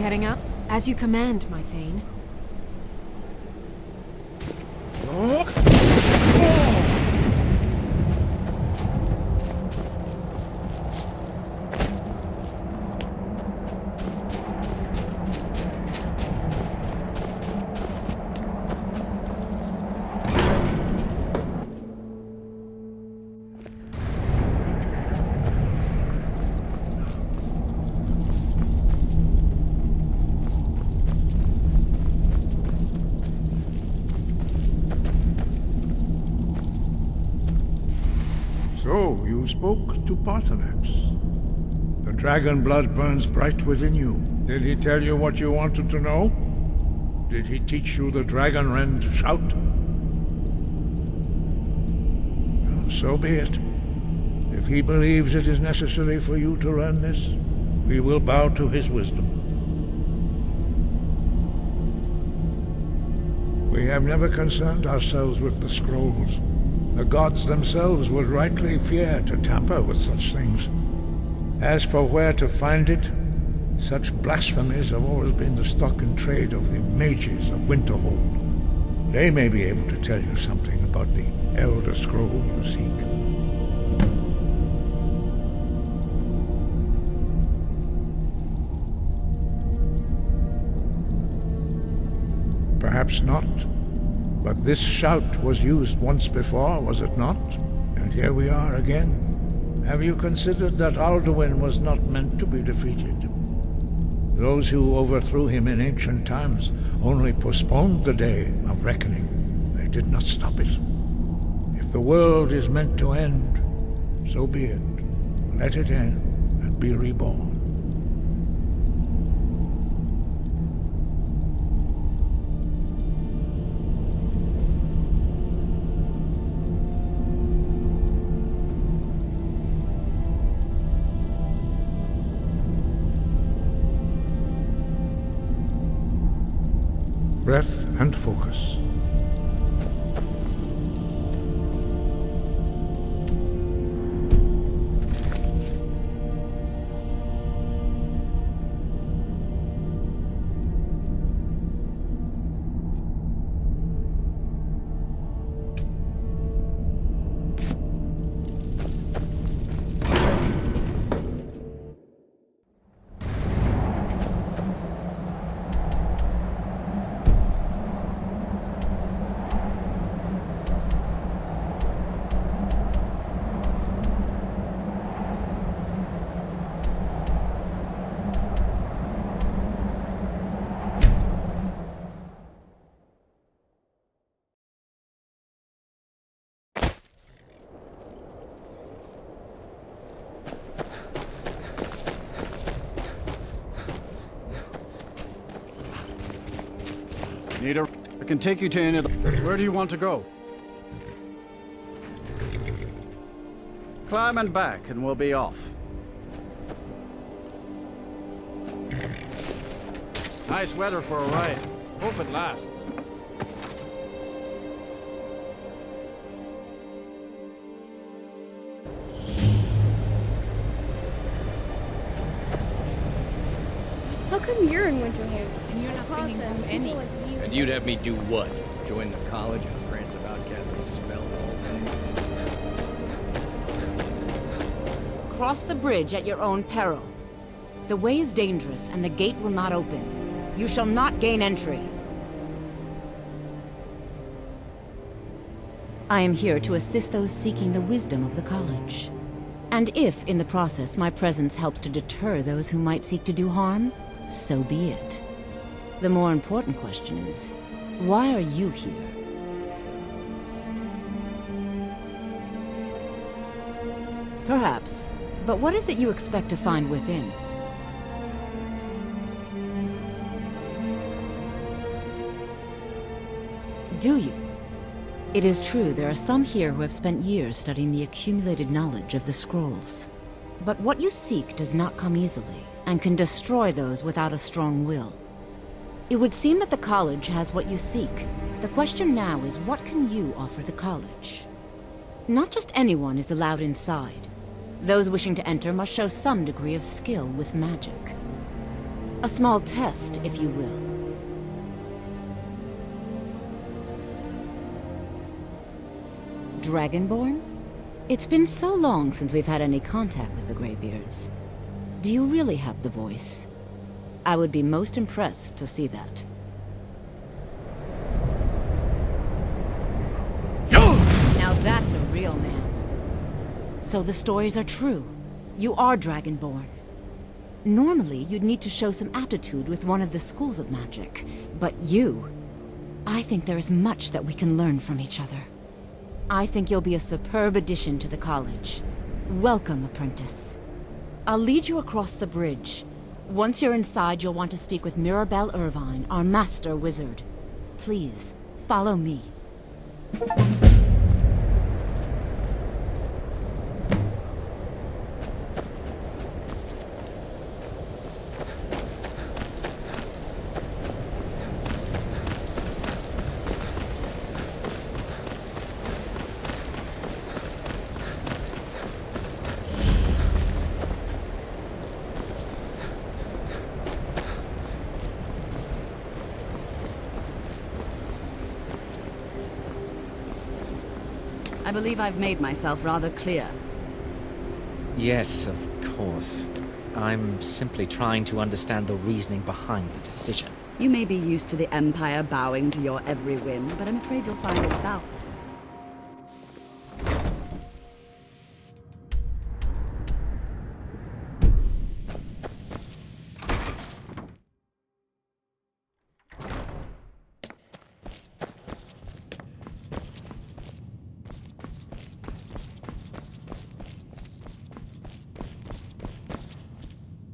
heading out? As you command, my Thane. So, you spoke to Parthenax. The dragon blood burns bright within you. Did he tell you what you wanted to know? Did he teach you the dragon rend shout? Well, so be it. If he believes it is necessary for you to learn this, we will bow to his wisdom. We have never concerned ourselves with the scrolls. The gods themselves would rightly fear to tamper with such things. As for where to find it, such blasphemies have always been the stock and trade of the mages of Winterhold. They may be able to tell you something about the Elder Scroll you seek. Perhaps not. But this shout was used once before, was it not? And here we are again. Have you considered that Alduin was not meant to be defeated? Those who overthrew him in ancient times only postponed the day of reckoning. They did not stop it. If the world is meant to end, so be it. Let it end and be reborn. Breath and focus. I can take you to any of the... Where do you want to go? Climb and back, and we'll be off. Nice weather for a ride. Hope it lasts. How come you're in Winterhold? And you're not bringing Process home any. people like you. And you'd have me do what? Join the college and grants of outcasting spells all day? Cross the bridge at your own peril. The way is dangerous, and the gate will not open. You shall not gain entry. I am here to assist those seeking the wisdom of the college. And if, in the process, my presence helps to deter those who might seek to do harm, so be it. The more important question is, why are you here? Perhaps, but what is it you expect to find within? Do you? It is true there are some here who have spent years studying the accumulated knowledge of the scrolls. But what you seek does not come easily, and can destroy those without a strong will. It would seem that the college has what you seek. The question now is, what can you offer the college? Not just anyone is allowed inside. Those wishing to enter must show some degree of skill with magic. A small test, if you will. Dragonborn? It's been so long since we've had any contact with the Greybeards. Do you really have the voice? I would be most impressed to see that. Now that's a real man. So the stories are true. You are Dragonborn. Normally, you'd need to show some aptitude with one of the schools of magic. But you... I think there is much that we can learn from each other. I think you'll be a superb addition to the college. Welcome, apprentice. I'll lead you across the bridge. Once you're inside, you'll want to speak with Mirabelle Irvine, our master wizard. Please, follow me. I believe I've made myself rather clear. Yes, of course. I'm simply trying to understand the reasoning behind the decision. You may be used to the Empire bowing to your every whim, but I'm afraid you'll find it without.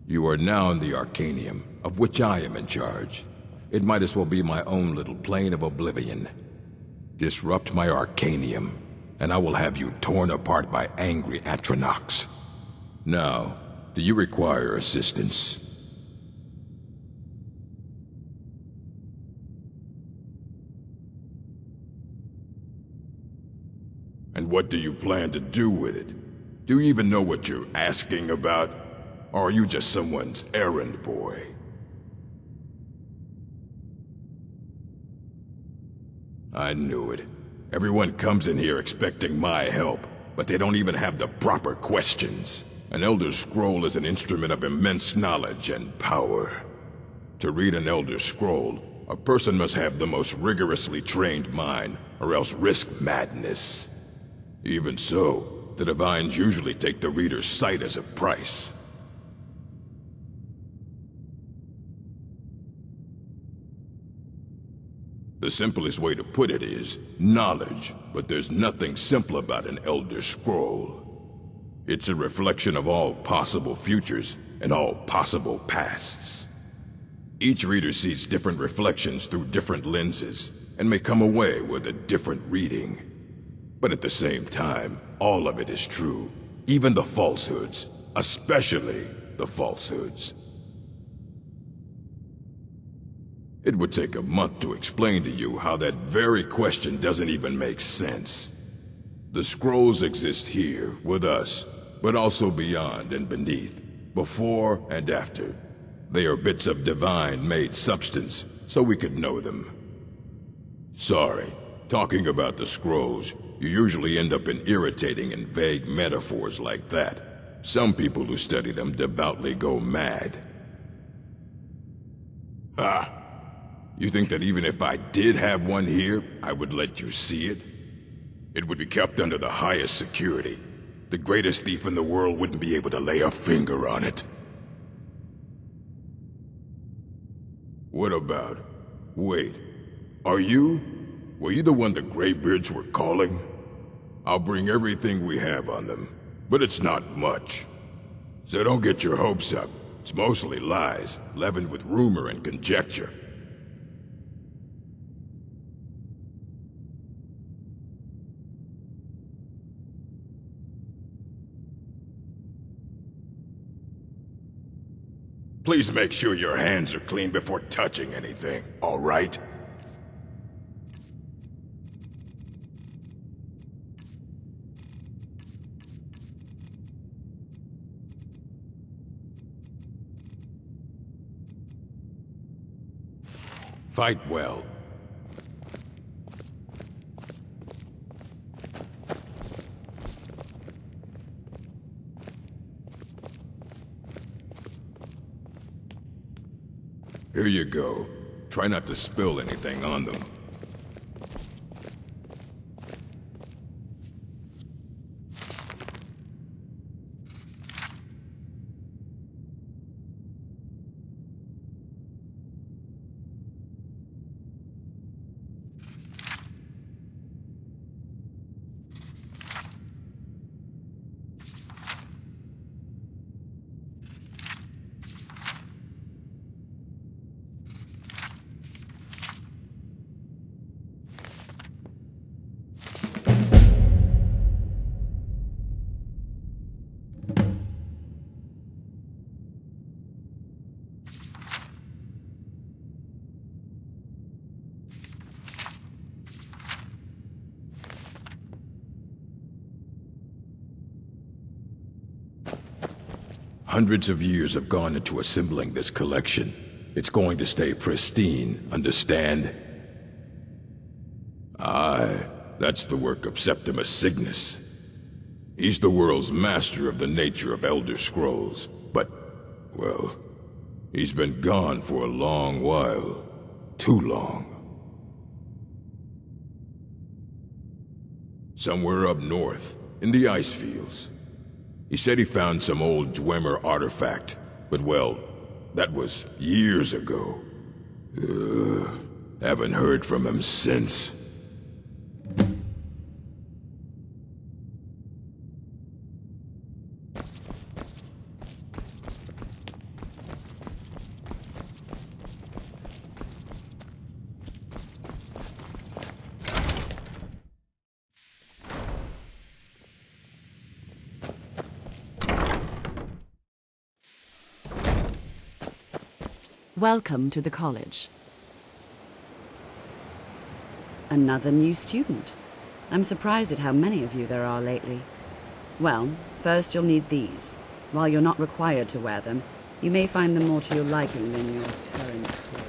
You are now in the Arcanium, of which I am in charge. It might as well be my own little plane of oblivion. Disrupt my Arcanium, and I will have you torn apart by angry Atronachs. Now, do you require assistance? And what do you plan to do with it? Do you even know what you're asking about? Or are you just someone's errand boy? I knew it. Everyone comes in here expecting my help, but they don't even have the proper questions. An Elder Scroll is an instrument of immense knowledge and power. To read an Elder Scroll, a person must have the most rigorously trained mind, or else risk madness. Even so, the Divines usually take the reader's sight as a price. The simplest way to put it is knowledge, but there's nothing simple about an Elder Scroll. It's a reflection of all possible futures and all possible pasts. Each reader sees different reflections through different lenses and may come away with a different reading. But at the same time, all of it is true, even the falsehoods, especially the falsehoods. It would take a month to explain to you how that very question doesn't even make sense. The scrolls exist here, with us, but also beyond and beneath, before and after. They are bits of divine-made substance, so we could know them. Sorry, talking about the scrolls, you usually end up in irritating and vague metaphors like that. Some people who study them devoutly go mad. Ha! You think that even if I did have one here, I would let you see it? It would be kept under the highest security. The greatest thief in the world wouldn't be able to lay a finger on it. What about... Wait, were you the one the Greybeards were calling? I'll bring everything we have on them, but it's not much. So don't get your hopes up. It's mostly lies, leavened with rumor and conjecture. Please make sure your hands are clean before touching anything, all right? Fight well. Here you go. Try not to spill anything on them. Hundreds of years have gone into assembling this collection. It's going to stay pristine, understand? Aye, that's the work of Septimus Signus. He's the world's master of the nature of Elder Scrolls, but, well, he's been gone for a long while. Too long. Somewhere up north, in the ice fields. He said he found some old Dwemer artifact, but well, that was years ago. Haven't heard from him since. Welcome to the college. Another new student. I'm surprised at how many of you there are lately. Well, first you'll need these. While you're not required to wear them, you may find them more to your liking than your current clothes.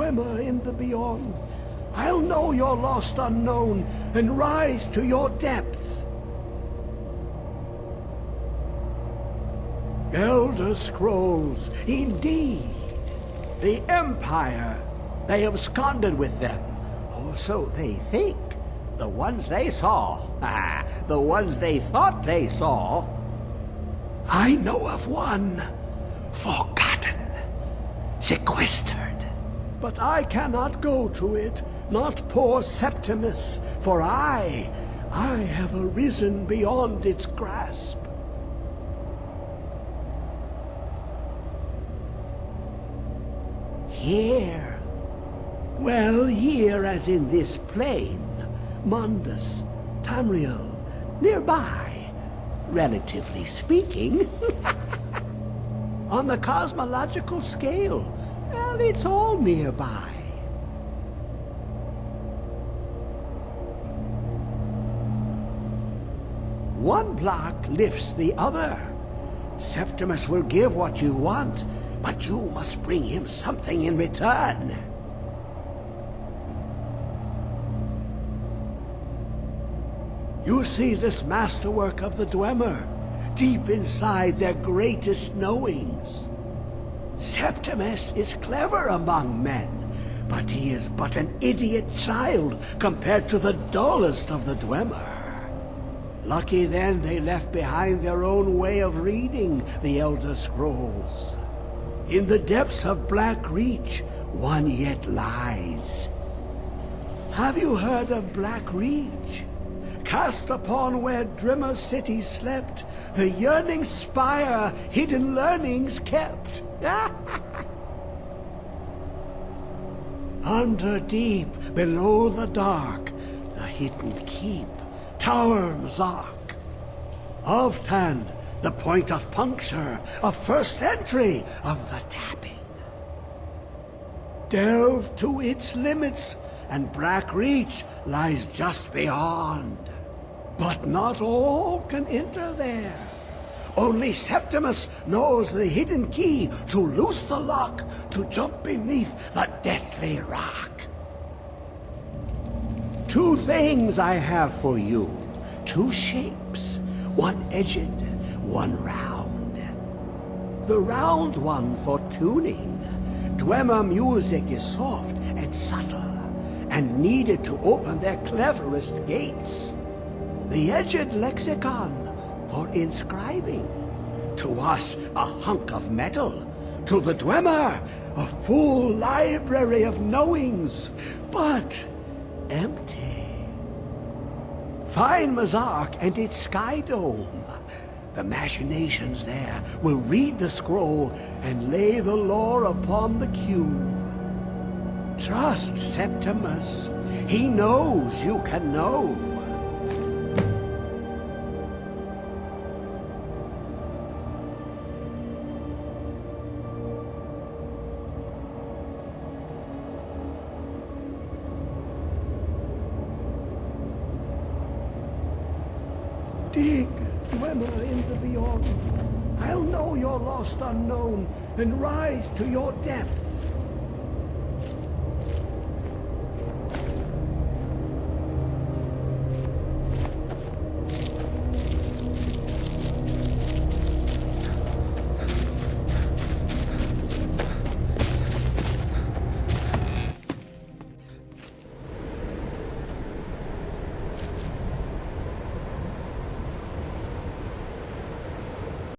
Dwemer in the beyond. I'll know your lost unknown and rise to your depths. Elder Scrolls, indeed. The Empire. They absconded with them. Or so they think. The ones they saw. The ones they thought they saw. I know of one. Forgotten. Sequestered. But I cannot go to it. Not poor Septimus. For I have arisen beyond its grasp. Here. Well, here as in this plain. Mundus, Tamriel, nearby, relatively speaking. On the cosmological scale, well, it's all nearby. One block lifts the other. Septimus will give what you want, but you must bring him something in return. You see this masterwork of the Dwemer, deep inside their greatest knowings. Septimus is clever among men, but he is but an idiot child compared to the dullest of the Dwemer. Lucky then they left behind their own way of reading the Elder Scrolls. In the depths of Black Reach, one yet lies. Have you heard of Black Reach? Cast upon where Drimmer City slept, the yearning spire hidden learnings kept. Under deep, below the dark, the hidden keep, Tower Mzark. Ovtan, the point of puncture, of first entry, of the tapping. Delve to its limits, and Black Reach lies just beyond. But not all can enter there. Only Septimus knows the hidden key to loose the lock, to jump beneath the deathly rock. Two things I have for you. Two shapes. One edged, one round. The round one for tuning. Dwemer music is soft and subtle, and needed to open their cleverest gates. The edged lexicon for inscribing. To us, a hunk of metal. To the Dwemer, a full library of knowings, but empty. Find Mzark and its sky dome. The machinations there will read the scroll and lay the lore upon the cube. Trust Septimus. He knows you can know. Dig, Dwemer in the beyond. I'll know your lost unknown and rise to your depths.